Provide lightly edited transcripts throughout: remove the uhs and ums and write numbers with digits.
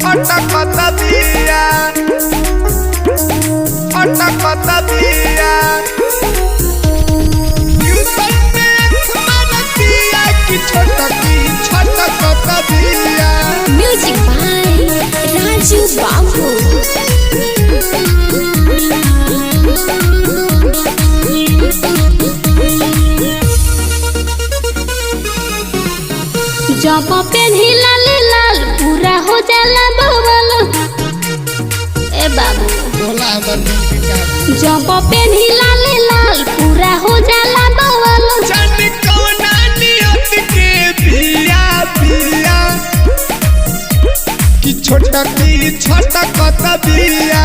छटकता दिया छटकता दिया ट्यूशन में मारतिया की छटकी छटकता दिया। म्यूजिक बाय राजू बाबू। जब पेन्ही लाल लाल पूरा हो जाला बबल ए बाबू। जब पेन्ही लाल लाल पूरा हो जाला बबल जाने कौना नियत के बिया बिया कि छटकी छटकता दिया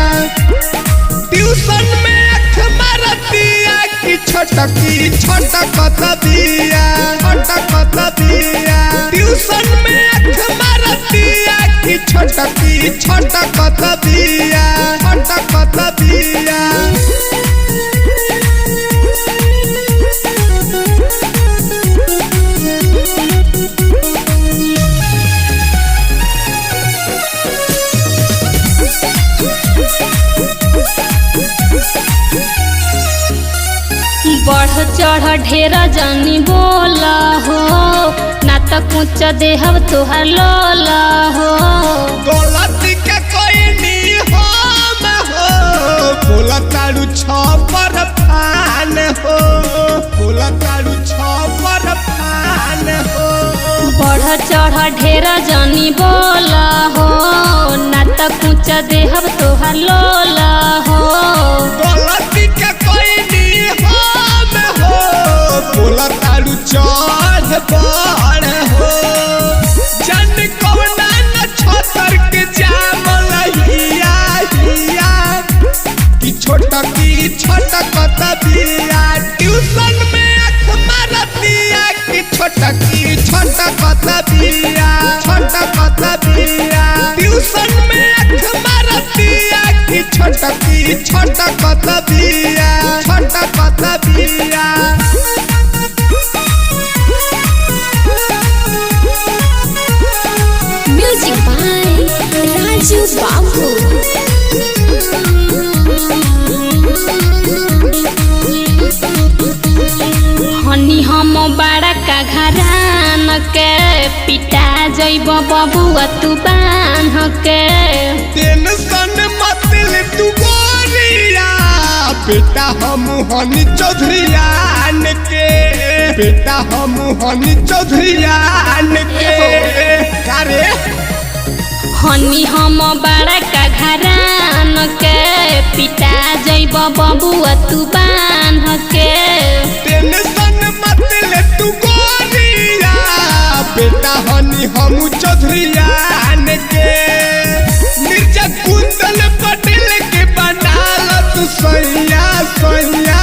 ट्यूशन में अख मारतिया कि छटकी छटकता दिया छटकता दिया ट्यूशन में अख मारतिया कि छटकी छटकता दिया छटकता दिया। बढ़ चढ़ ढेर जानी बोला हो ना तो कुछ देहब तोहर लोला हो। गलती के कोई नहीं हम हो बोला तारू छपर फान हो बोला तारू छपर फान हो। बढ़ चढ़ ढेर जानी बोला हो ना तो कुछ देहब तोहर लोला हो। गलती के कोई नहीं हम हो बोला तारू चढ़ बाढ़ हो जन कौना न छतर के जामल हिया हिया कि छोटकी छटकता दिया ट्यूशन में अख मारतिया कि छोटकी छटकता दिया छटकता दिया ट्यूशन में अख मारतिया कि छोटकी छटकता दिया छटकता दिया। म्यूजिक बाय राजू बाबू। हनी हम बड़ा का घरान के पिटा जइब बबुआ तू बान्ह के। टेंशन मत ले तू गोरिया बेटा हम हनी चौधरीयान के बेटा हम हनी चौधरीयान के कारे हनी हम बड़ा का घरान के पिटा जइब बबुआ तू बान्ह के। टेंशन मत ले तू गोरिया बेटा हनी हम चौधरीयान के मिर्जा कुंदन पटेल के बनाल तू सैया सैया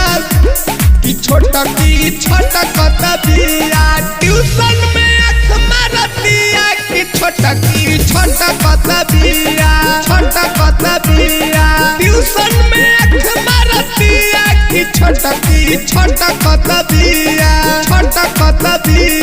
कि छोटकी छटकता दिया ट्यूशन में अख मारतिया कि छोटकी छटकता दिया छटकता दिया ट्यूशन में अख मारतिया कि छोटकी छटकता दिया छटकता दिया।